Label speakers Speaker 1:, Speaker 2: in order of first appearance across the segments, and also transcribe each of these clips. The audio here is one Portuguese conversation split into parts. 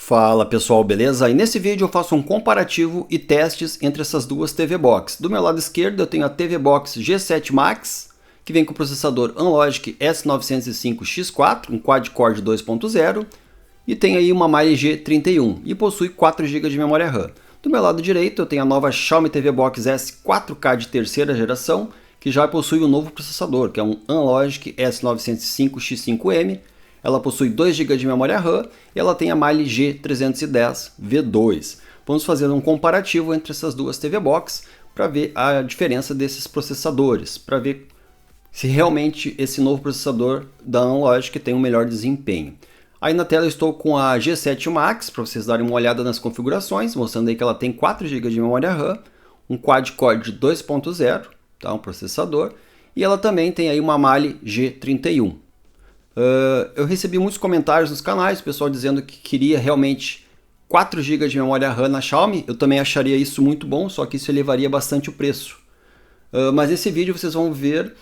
Speaker 1: Fala pessoal, beleza? E nesse vídeo eu faço um comparativo e testes entre essas duas TV Box. Do meu lado esquerdo eu tenho a TV Box G7 Max, que vem com o processador Anlogic S905X4, um quad-core de 2.0, e tem aí uma Mali G31 e possui 4 GB de memória RAM. Do meu lado direito eu tenho a nova Xiaomi TV Box S 4K de terceira geração, que já possui um novo processador, que é um Anlogic S905X5M. Ela possui 2 GB de memória RAM e ela tem a Mali G310 V2. Vamos fazer um comparativo entre essas duas TV Box para ver a diferença desses processadores, para ver se realmente esse novo processador da Anlogic tem um melhor desempenho. Aí na tela eu estou com a G7 Max, para vocês darem uma olhada nas configurações, mostrando aí que ela tem 4 GB de memória RAM, um quad-core de 2.0, tá, um processador, e ela também tem aí uma Mali G31. Eu recebi muitos comentários nos canais, o pessoal dizendo que queria realmente 4 GB de memória RAM na Xiaomi. Eu também acharia isso muito bom, só que isso elevaria bastante o preço. Mas nesse vídeo vocês vão ver,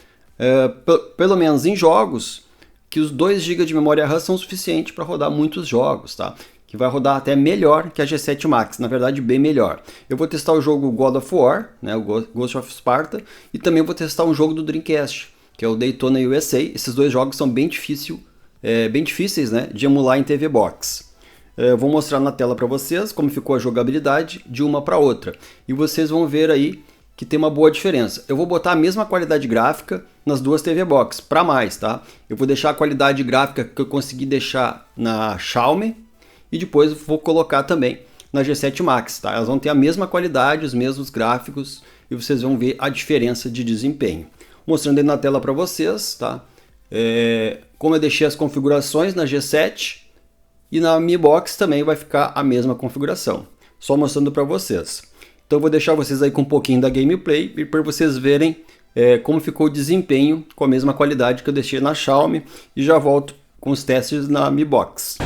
Speaker 1: pelo menos em jogos, que os 2 GB de memória RAM são suficientes para rodar muitos jogos, tá? Que vai rodar até melhor que a G7 Max, na verdade bem melhor. Eu vou testar o jogo God of War, né, o Ghost of Sparta, e também vou testar um jogo do Dreamcast, que é o Daytona USA. Esses dois jogos são bem difíceis, né, de emular em TV Box. Vou mostrar na tela para vocês como ficou a jogabilidade de uma para outra. E vocês vão ver aí que tem uma boa diferença. Eu vou botar a mesma qualidade gráfica nas duas TV Box, para mais, tá? Eu vou deixar a qualidade gráfica que eu consegui deixar na Xiaomi e depois vou colocar também na G7 Max, tá? Elas vão ter a mesma qualidade, os mesmos gráficos e vocês vão ver a diferença de desempenho. Mostrando aí na tela para vocês, tá? Como eu deixei as configurações na G7 e na Mi Box também vai ficar a mesma configuração. Só mostrando para vocês. Então eu vou deixar vocês aí com um pouquinho da gameplay e para vocês verem como ficou o desempenho com a mesma qualidade que eu deixei na Xiaomi e já volto com os testes na Mi Box.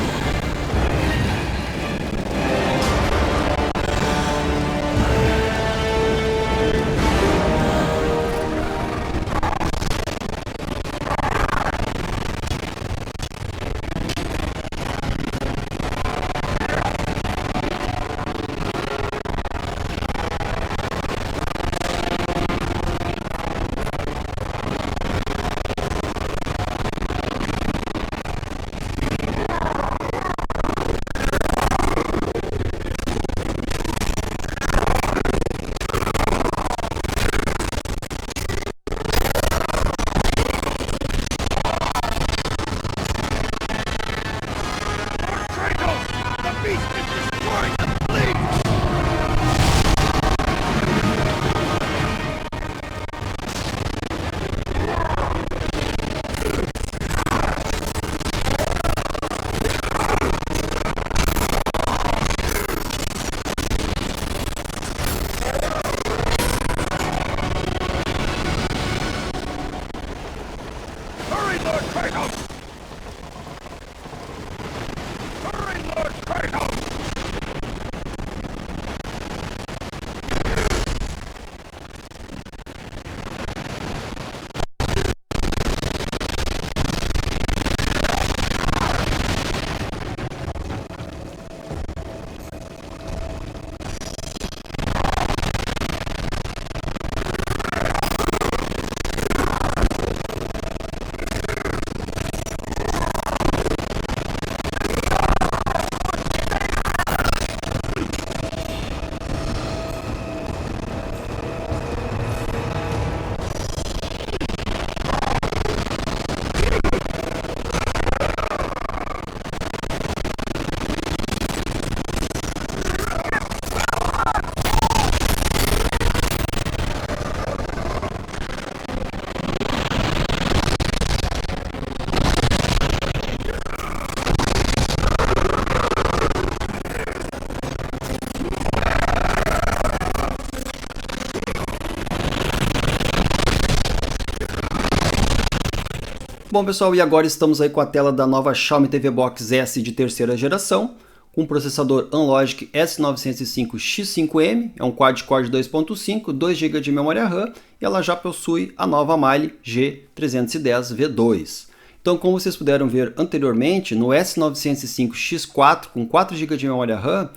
Speaker 1: Bom pessoal, e agora estamos aí com a tela da nova Xiaomi TV Box S de terceira geração, com o processador Anlogic S905X5M, é um quad-core de 2.5, 2 GB de memória RAM, e ela já possui a nova Mali G310 V2. Então, como vocês puderam ver anteriormente, no S905X4 com 4 GB de memória RAM,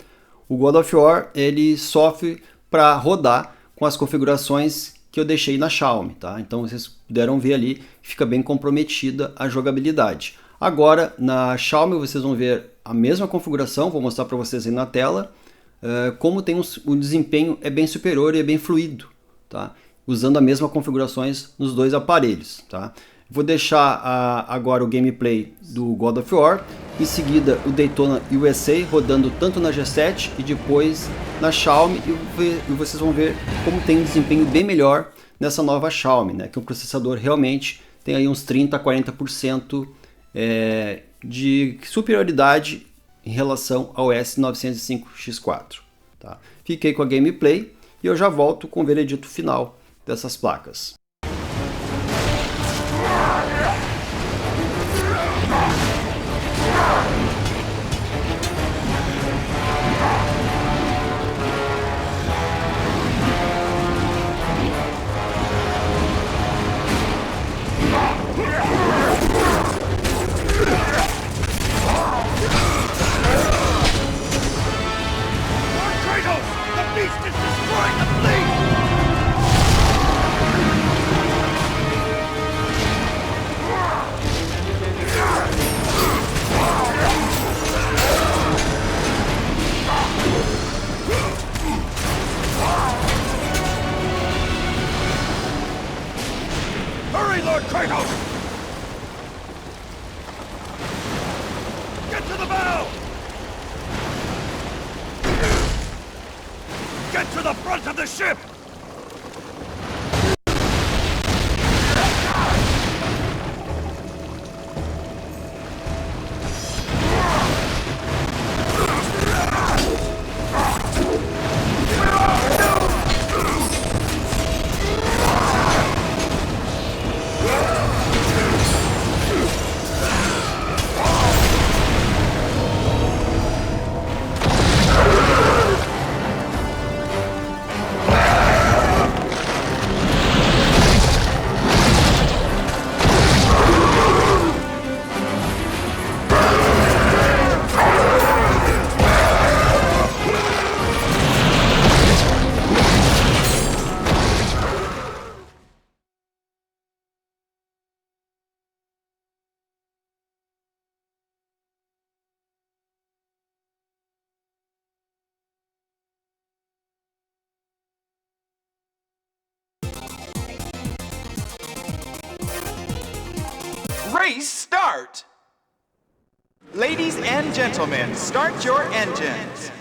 Speaker 1: o God of War ele sofre para rodar com as configurações que eu deixei na Xiaomi, tá? Então vocês puderam ver ali que fica bem comprometida a jogabilidade. Agora na Xiaomi vocês vão ver a mesma configuração, vou mostrar para vocês aí na tela, como tem o desempenho é bem superior e é bem fluido, tá? Usando as mesmas configurações nos dois aparelhos, tá? Vou deixar agora o gameplay do God of War, em seguida o Daytona USA rodando tanto na G7 e depois na Xiaomi, e vocês vão ver como tem um desempenho bem melhor nessa nova Xiaomi, né? Que o processador realmente tem aí uns 30 a 40% de superioridade em relação ao S905X4. Tá? Fiquei com a gameplay e eu já volto com o veredito final dessas placas.
Speaker 2: Hurry, Lord Kratos! Get to the bow! Get to the front of the ship!
Speaker 3: Race start! Ladies and gentlemen, start your engines.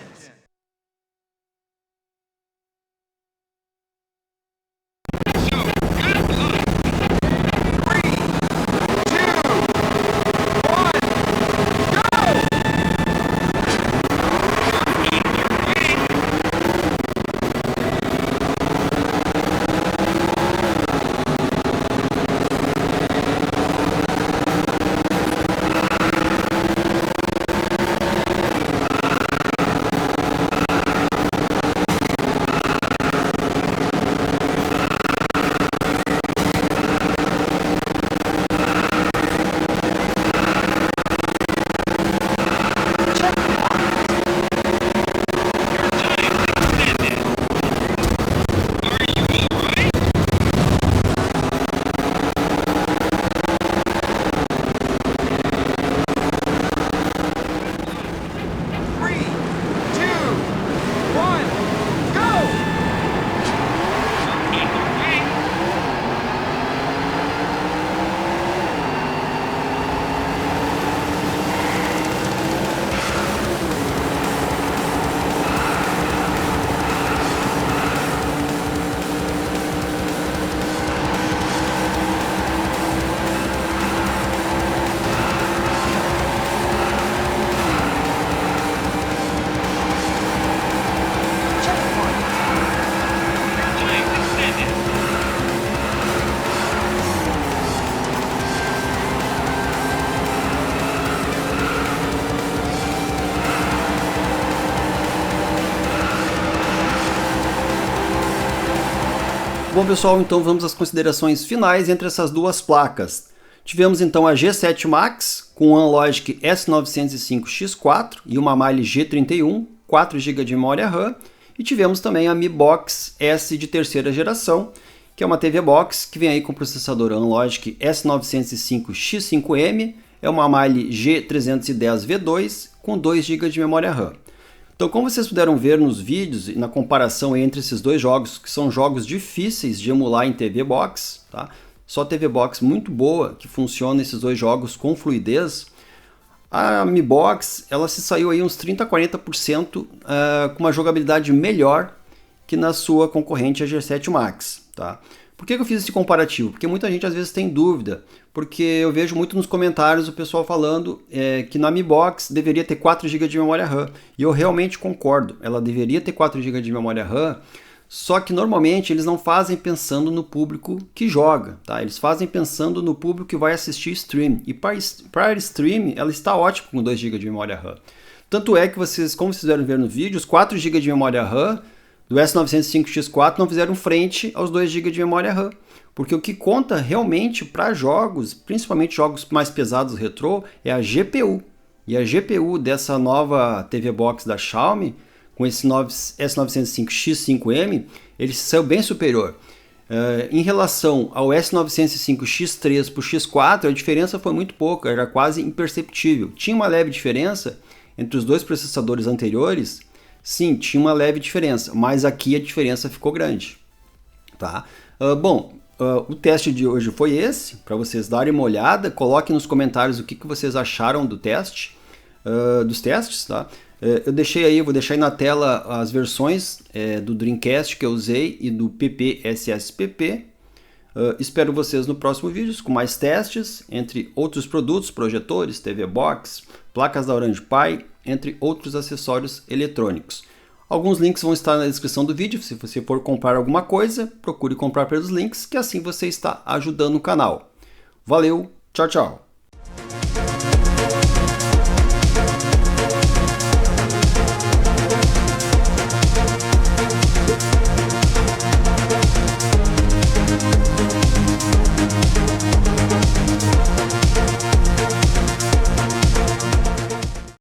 Speaker 1: Bom pessoal, então vamos às considerações finais entre essas duas placas. Tivemos então a G7 Max com o Anlogic S905X4 e uma Mali G31, 4 GB de memória RAM. E tivemos também a Mi Box S de terceira geração, que é uma TV Box que vem aí com o processador Anlogic S905X5M, é uma Mali G310V2 com 2 GB de memória RAM. Então, como vocês puderam ver nos vídeos e na comparação entre esses dois jogos, que são jogos difíceis de emular em TV Box, tá? Só TV Box muito boa que funciona esses dois jogos com fluidez. A Mi Box, ela se saiu aí uns 30 a 40% com uma jogabilidade melhor que na sua concorrente a G7 Max, tá? Por que eu fiz esse comparativo? Porque muita gente às vezes tem dúvida, porque eu vejo muito nos comentários o pessoal falando que na Mi Box deveria ter 4 GB de memória RAM, e eu realmente concordo, ela deveria ter 4 GB de memória RAM, só que normalmente eles não fazem pensando no público que joga, tá? Eles fazem pensando no público que vai assistir stream, e para stream ela está ótima com 2 GB de memória RAM. Tanto é que vocês, como vocês fizeram ver no vídeo, os 4 GB de memória RAM do S905X4 não fizeram frente aos 2 GB de memória RAM, porque o que conta realmente para jogos, principalmente jogos mais pesados retrô, é a GPU. E a GPU dessa nova TV Box da Xiaomi, com esse S905X5M, ele saiu bem superior. Em relação ao S905X3 para o X4, a diferença foi muito pouca, era quase imperceptível. Tinha uma leve diferença entre os dois processadores anteriores. Sim, tinha uma leve diferença, mas aqui a diferença ficou grande, tá? O teste de hoje foi esse, para vocês darem uma olhada. Coloquem nos comentários o que vocês acharam do teste, dos testes, tá? Eu vou deixar aí na tela as versões do Dreamcast que eu usei e do PP-SSPP. Espero vocês no próximo vídeo com mais testes, entre outros produtos, projetores, TV Box, placas da Orange Pi, entre outros acessórios eletrônicos. Alguns links vão estar na descrição do vídeo. Se você for comprar alguma coisa, procure comprar pelos links, que assim você está ajudando o canal. Valeu, tchau, tchau!